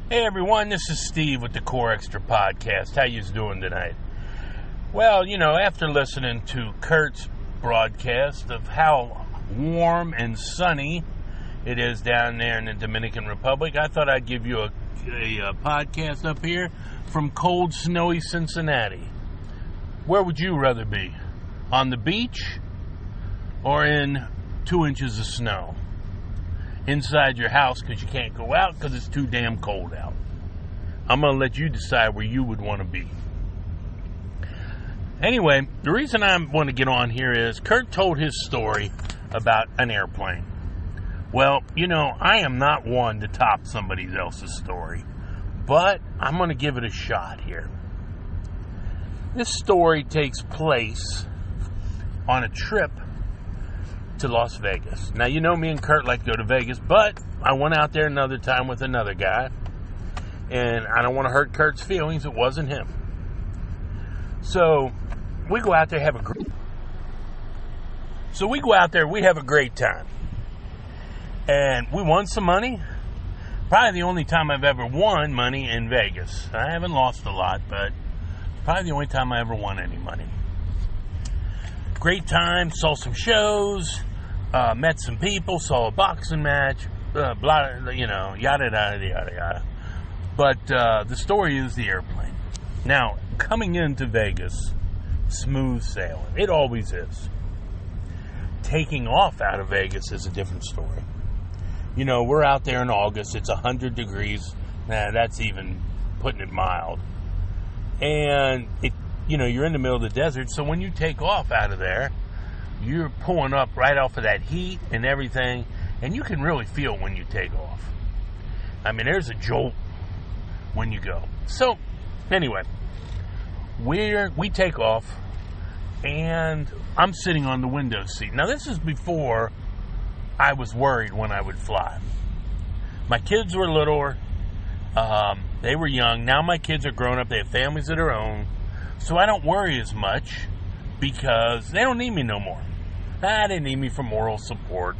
Hey everyone, this is Steve with the Core Extra Podcast. How you doing tonight? Well, after listening to Kurt's broadcast of how warm and sunny it is down there in the Dominican Republic, I thought I'd give you a podcast up here from cold, snowy Cincinnati. Where would you rather be? On the beach or in 2 inches of snow? Inside your house because you can't go out because it's too damn cold out. I'm going to let you decide where you would want to be. Anyway, the reason I want to get on here is Kurt told his story about an airplane. Well, I am not one to top somebody else's story, but I'm going to give it a shot here. This story takes place on a trip to Las Vegas. Now, me and Kurt like to go to Vegas, but I went out there another time with another guy, and I don't want to hurt Kurt's feelings. It wasn't him. So we go out there, we have a great time. And we won some money. Probably the only time I've ever won money in Vegas. I haven't lost a lot, but probably the only time I ever won any money. Great time, saw some shows, met some people, saw a boxing match, yada, yada, yada. But the story is the airplane. Now, coming into Vegas, smooth sailing. It always is. Taking off out of Vegas is a different story. We're out there in August. It's 100 degrees. That's even putting it mild. And you're in the middle of the desert, so when you take off out of there, you're pulling up right off of that heat and everything, and you can really feel when you take off. I mean, there's a jolt when you go. So, anyway, we take off, and I'm sitting on the window seat. Now, this is before I was worried when I would fly. My kids were littler. They were young. Now my kids are grown up. They have families of their own. So I don't worry as much because they don't need me no more. They didn't need me for moral support,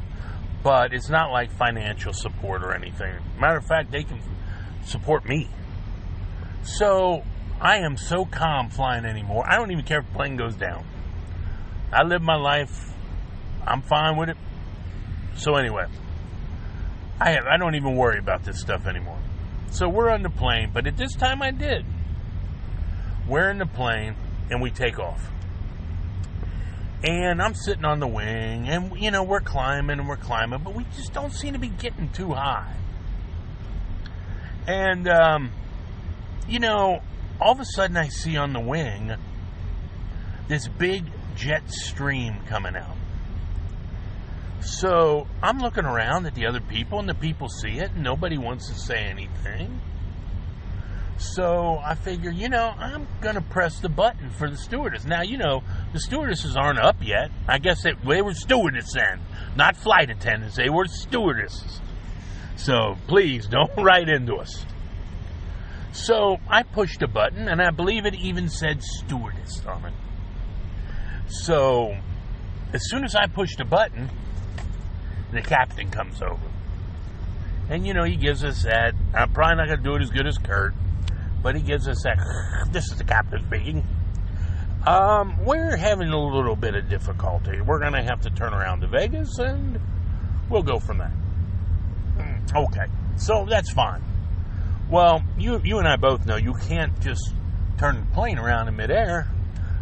but it's not like financial support or anything. Matter of fact, they can support me. So I am so calm flying anymore. I don't even care if the plane goes down. I live my life. I'm fine with it. So anyway, I don't even worry about this stuff anymore. So we're on the plane, but at this time I did. We're in the plane, and we take off. And I'm sitting on the wing, and, we're climbing, but we just don't seem to be getting too high. And, all of a sudden I see on the wing this big jet stream coming out. So I'm looking around at the other people, and the people see it, and nobody wants to say anything. So I figure, I'm going to press the button for the stewardess. Now, the stewardesses aren't up yet. I guess they were stewardesses then, not flight attendants. They were stewardesses. So please don't write into us. So I pushed a button, and I believe it even said stewardess on it. So as soon as I pushed the button, the captain comes over. And, he gives us that. I'm probably not going to do it as good as Kurt, but he gives us that. This is the captain speaking. We're having a little bit of difficulty. We're going to have to turn around to Vegas, and we'll go from there. Okay, so that's fine. Well, you and I both know you can't just turn the plane around in midair.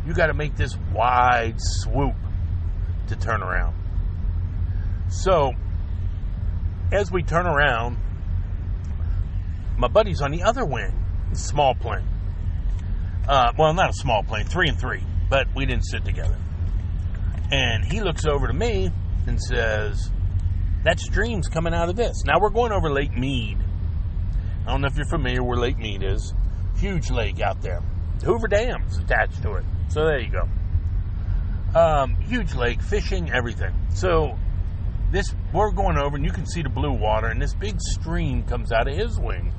You got to make this wide swoop to turn around. So, as we turn around, my buddy's on the other wing, small plane. Well, not a small plane, 3 and 3, but we didn't sit together. And he looks over to me and says, that stream's coming out of this. Now, we're going over Lake Mead. I don't know if you're familiar where Lake Mead is. Huge lake out there. The Hoover Dam's attached to it. So, there you go. Huge lake, fishing, everything. So, we're going over, and you can see the blue water, and this big stream comes out of his wing.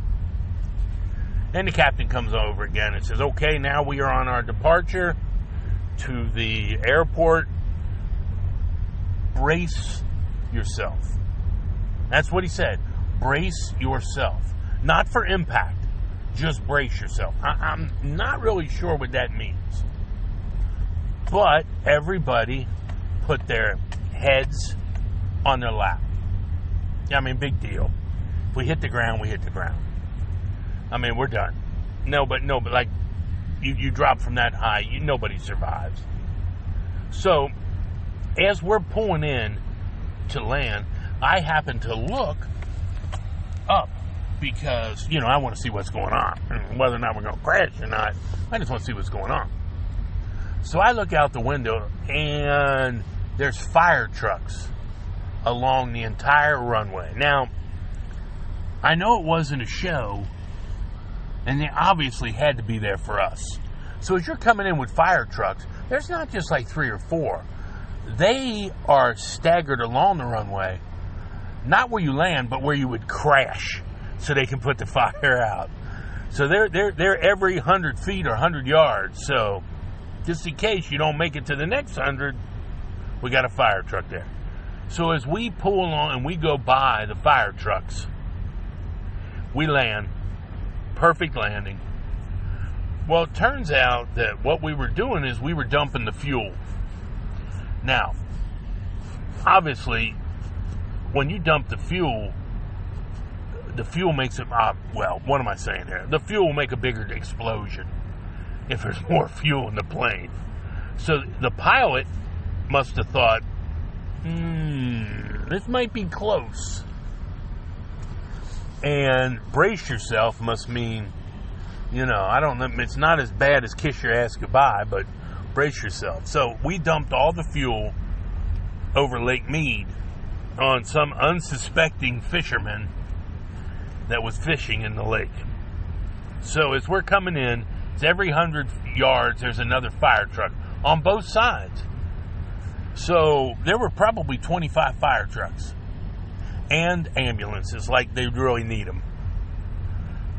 And the captain comes over again and says, okay, now we are on our departure to the airport. Brace yourself. That's what he said. Brace yourself. Not for impact. Just brace yourself. I'm not really sure what that means. But everybody put their heads on their lap. I mean, big deal. If we hit the ground, we hit the ground. I mean, we're done. No, but like, you drop from that high, nobody survives. So, as we're pulling in to land, I happen to look up because, I want to see what's going on. Whether or not we're going to crash or not, I just want to see what's going on. So I look out the window, and there's fire trucks along the entire runway. Now, I know it wasn't a show, and they obviously had to be there for us. So as you're coming in with fire trucks, there's not just like 3 or 4. They are staggered along the runway, not where you land, but where you would crash, so they can put the fire out. So they're every 100 feet or 100 yards. So just in case you don't make it to the next 100, we got a fire truck there. So as we pull along and we go by the fire trucks, we land. Perfect landing. Well, it turns out that what we were doing is we were dumping the fuel. Now, obviously, when you dump the fuel makes it, what am I saying here? The fuel will make a bigger explosion if there's more fuel in the plane. So the pilot must have thought, this might be close. And brace yourself must mean, I don't know, it's not as bad as kiss your ass goodbye, but brace yourself. So we dumped all the fuel over Lake Mead on some unsuspecting fisherman that was fishing in the lake. So as we're coming in, it's every 100 yards there's another fire truck on both sides. So there were probably 25 fire trucks and ambulances, like they really need them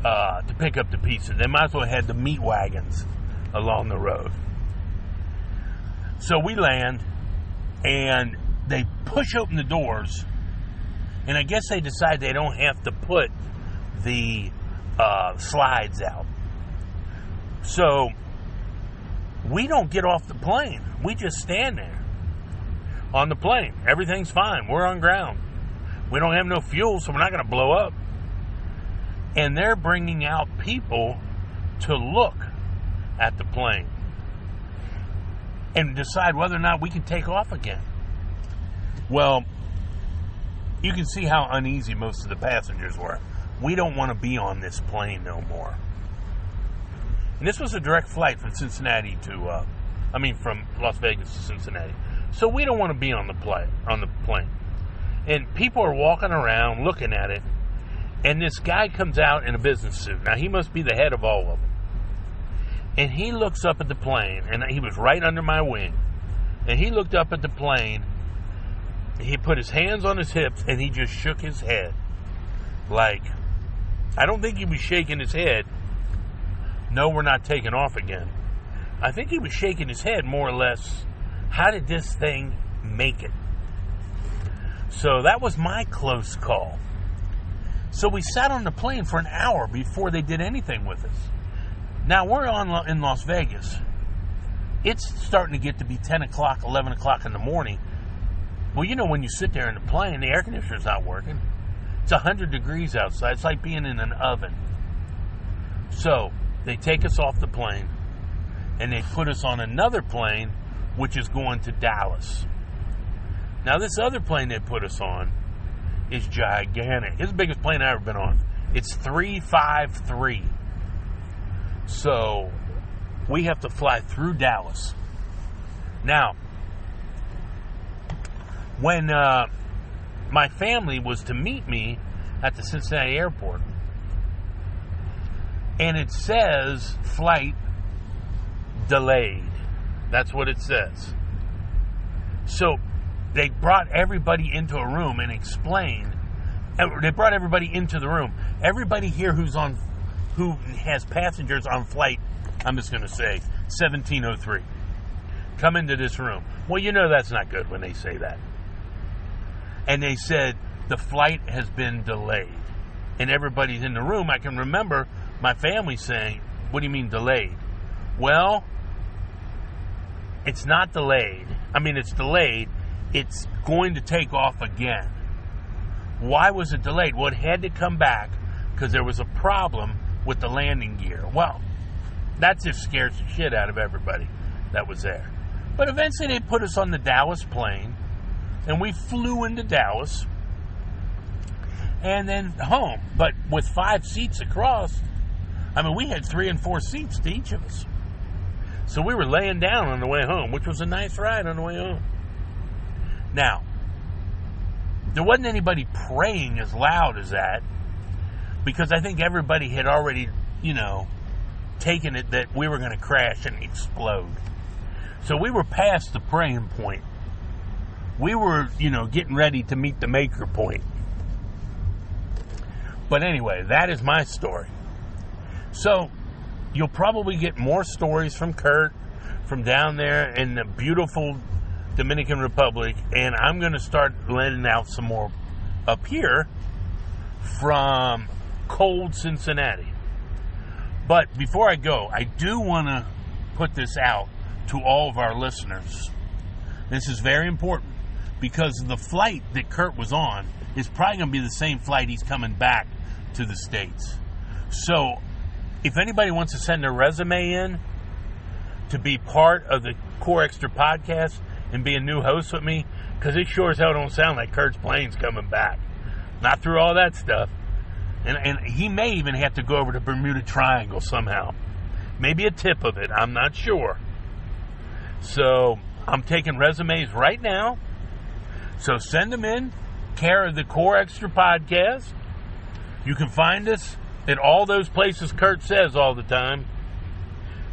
to pick up the pieces. They might as well have had the meat wagons along the road. So we land, and they push open the doors, and I guess they decide they don't have to put the slides out. So we don't get off the plane. We just stand there on the plane. Everything's fine. We're on ground. We don't have no fuel, so we're not going to blow up. And they're bringing out people to look at the plane and decide whether or not we can take off again. Well, you can see how uneasy most of the passengers were. We don't want to be on this plane no more. And this was a direct flight from Cincinnati from Las Vegas to Cincinnati. So we don't want to be on the plane. And people are walking around looking at it. And this guy comes out in a business suit. Now, he must be the head of all of them. And he looks up at the plane. And he was right under my wing. And he looked up at the plane. He put his hands on his hips. And he just shook his head. Like, I don't think he was shaking his head. No, we're not taking off again. I think he was shaking his head more or less. How did this thing make it? So that was my close call. So we sat on the plane for an hour before they did anything with us. Now we're in Las Vegas. It's starting to get to be 10 o'clock, 11 o'clock in the morning. Well, when you sit there in the plane, the air conditioner's not working. It's 100 degrees outside. It's like being in an oven. So they take us off the plane, and they put us on another plane, which is going to Dallas. Now, this other plane they put us on is gigantic. It's the biggest plane I've ever been on. It's 353. So we have to fly through Dallas. Now, when my family was to meet me at the Cincinnati airport, and it says flight delayed. That's what it says. So they brought everybody into a room and explained. They brought everybody into the room. Everybody here who has passengers on flight, I'm just going to say 1703, come into this room. Well, that's not good when they say that. And they said the flight has been delayed. and everybody's in the room, I can remember my family saying, "What do you mean delayed?" Well, it's not delayed. I mean, it's delayed. It's going to take off again. Why was it delayed? Well, it had to come back because there was a problem with the landing gear. Well, that just scares the shit out of everybody that was there. But eventually they put us on the Dallas plane, and we flew into Dallas and then home. But with 5 seats across, I mean, we had 3 and 4 seats to each of us. So we were laying down on the way home, which was a nice ride on the way home. Now, there wasn't anybody praying as loud as that, because I think everybody had already, taken it that we were going to crash and explode. So we were past the praying point. We were, getting ready to meet the maker point. But anyway, that is my story. So you'll probably get more stories from Kurt from down there in the beautiful Dominican Republic, and I'm going to start letting out some more up here from cold Cincinnati. But before I go, I do want to put this out to all of our listeners. This is very important, because the flight that Kurt was on is probably going to be the same flight he's coming back to the States. So if anybody wants to send their resume in to be part of the Core Extra podcast and be a new host with me, because it sure as hell don't sound like Kurt's plane's coming back. Not through all that stuff. And he may even have to go over to Bermuda Triangle somehow. Maybe a tip of it. I'm not sure. So I'm taking resumes right now. So send them in, care of the Core Extra podcast. You can find us at all those places Kurt says all the time.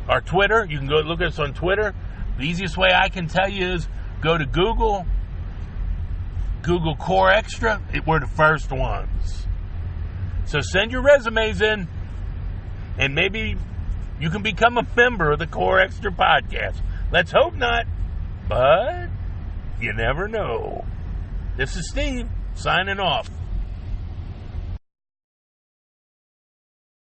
Our Twitter, you can go look at us on Twitter. The easiest way I can tell you is go to Google Core Extra. We're the first ones. So send your resumes in, and maybe you can become a member of the Core Extra podcast. Let's hope not, but you never know. This is Steve, signing off.